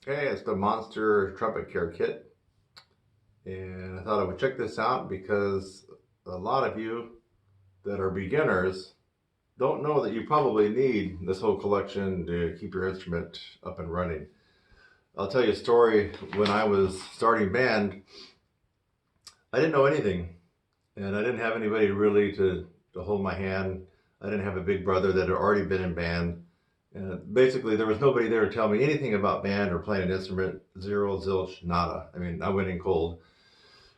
Okay, it's the Monster Trumpet Care Kit, and I thought I would check this out because a lot of you that are beginners don't know that you probably need this whole collection to keep your instrument up and running. I'll tell you a story. When I was starting band, I didn't know anything, and I didn't have anybody really to hold my hand. I didn't have a big brother that had already been in band. And basically, there was nobody there to tell me anything about band or playing an instrument. Zero, zilch, nada. I mean, I went in cold.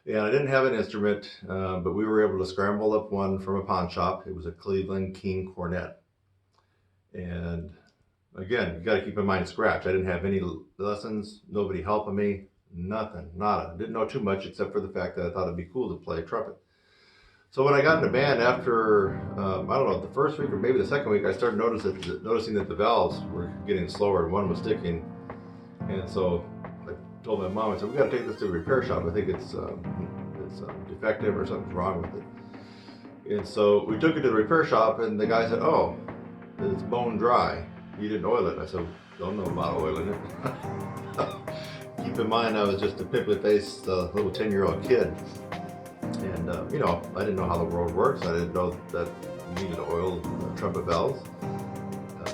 And I didn't have an instrument, but we were able to scramble up one from a pawn shop. It was a Cleveland King cornet. And again, you got to keep in mind scratch. I didn't have any lessons, nobody helping me, nothing, nada. Didn't know too much except for the fact that I thought it'd be cool to play trumpet. So when I got in the band after, I don't know, the first week or maybe the second week, I started noticing that the valves were getting slower and one was sticking. And so I told my mom, I said, we got to take this to the repair shop. I think it's defective or something's wrong with it. And so we took it to the repair shop, and the guy said, oh, it's bone dry. You didn't oil it. I said, don't know about oiling it. Keep in mind, I was just a pimply-faced little 10-year-old kid. And, I didn't know how the world works. I didn't know that you needed to oil trumpet valves.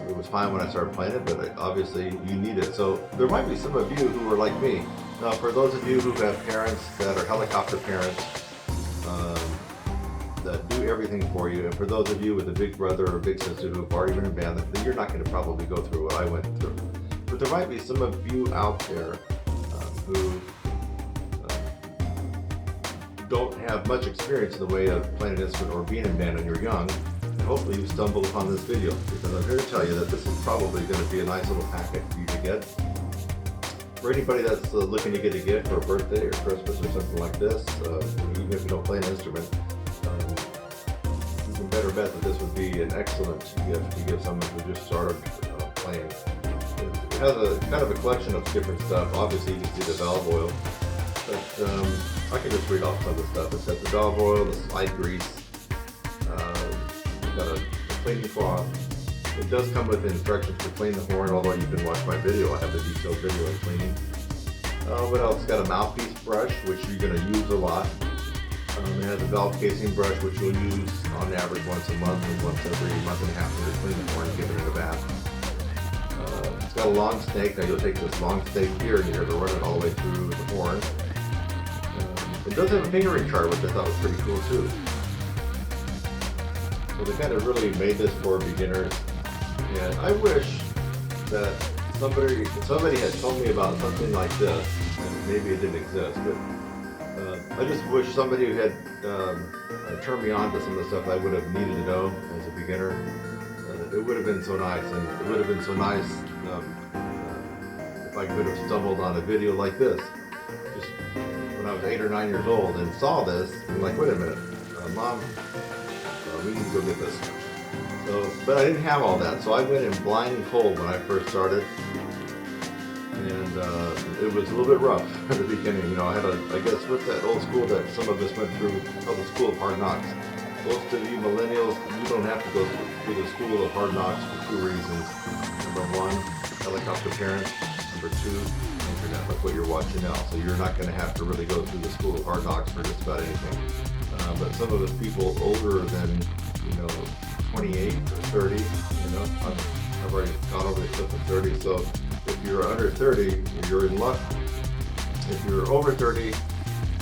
It was fine when I started playing it, but obviously you need it. So there might be some of you who are like me. Now, for those of you who have parents that are helicopter parents that do everything for you, and for those of you with a big brother or big sister who have already been in band, then you're not going to probably go through what I went through. But there might be some of you out there who don't have much experience in the way of playing an instrument or being in band when you're young. And hopefully you stumbled upon this video, because I'm here to tell you that this is probably going to be a nice little packet for you to get. For anybody that's looking to get a gift for a birthday or Christmas or something like this, even if you don't play an instrument, you can better bet that this would be an excellent gift to give someone who just started playing. It has a kind of a collection of different stuff. Obviously you can see the valve oil, but I can just read off some of the stuff. It says the valve oil, the slide grease, got a cleaning cloth. It does come with instructions to clean the horn, although you can watch my video. I have a detailed video of cleaning. What else? It's got a mouthpiece brush, which you're going to use a lot. It has a valve casing brush, which you'll use on average once a month and once every month and a half to clean the horn and give it in a bath. It's got a long snake. Now you'll take this long snake here and you're going to run it all the way through the horn. It does have a fingering chart, which I thought was pretty cool too. So they kind of really made this for beginners. And I wish that somebody had told me about something like this, and maybe it didn't exist, but I just wish somebody had turned me on to some of the stuff I would have needed to know as a beginner. It would have been so nice, and it would have been so nice if I could have stumbled on a video like this. Just when I was 8 or 9 years old and saw this, I'm like, wait a minute, Mom, we need to go get this. So, but I didn't have all that, so I went in blind and cold when I first started, and it was a little bit rough at the beginning. I had I guess with that old school that some of us went through, called the school of hard knocks. Most of you millennials, you don't have to go through the school of hard knocks for two reasons. Number one, helicopter parents. Number two, internet, like what you're watching now. So you're not going to have to really go through the school of hard knocks for just about anything. But some of us people older than 28 or 30, I've already gone over the clip of 30. So if you're under 30, you're in luck. If you're over 30,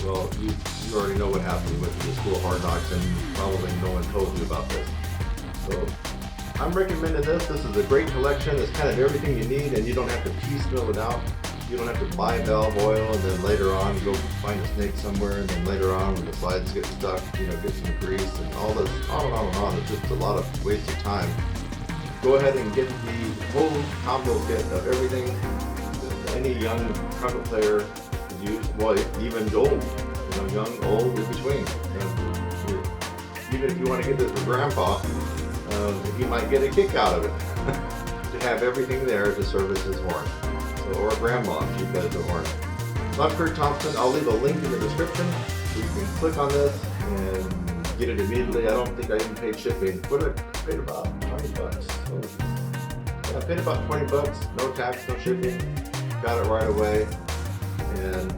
well, you already know what happened with the school of hard knocks, and probably no one told you about this. So I'm recommending this. This is a great collection. It's kind of everything you need, and you don't have to piecemeal it out. You don't have to buy valve oil and then later on go find a snake somewhere, and then later on when the slides get stuck, get some grease and all this, on and on and on. It's just a lot of wasted time. Go ahead and get the whole combo kit of everything that any young trumpet player could use. Well, even old, young, old, in between. Even if you want to get this for grandpa, he might get a kick out of it to have everything there to service his horn. Or grandma if she plays the horn. So I'm Kurt Thompson. I'll leave a link in the description so you can click on this and get it immediately. I don't think I even paid shipping. What did I paid about $20? I paid about $20, no tax, no shipping. got it right away, and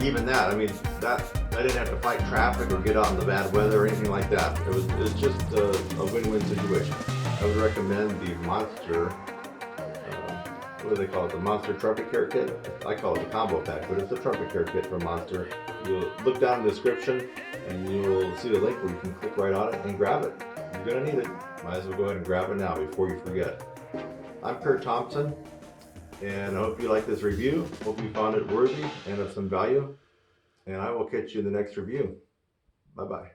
even that, I mean, that I didn't have to fight traffic or get out in the bad weather or anything like that. It was just a win-win situation. I would recommend the Monster, what do they call it? The Monster Trumpet Care Kit? I call it the combo pack, but it's a Trumpet Care Kit from Monster. You'll look down in the description and you'll see the link where you can click right on it and grab it. You're gonna need it. Might as well go ahead and grab it now before you forget. I'm Kurt Thompson, and I hope you like this review. Hope you found it worthy and of some value. And I will catch you in the next review. Bye-bye.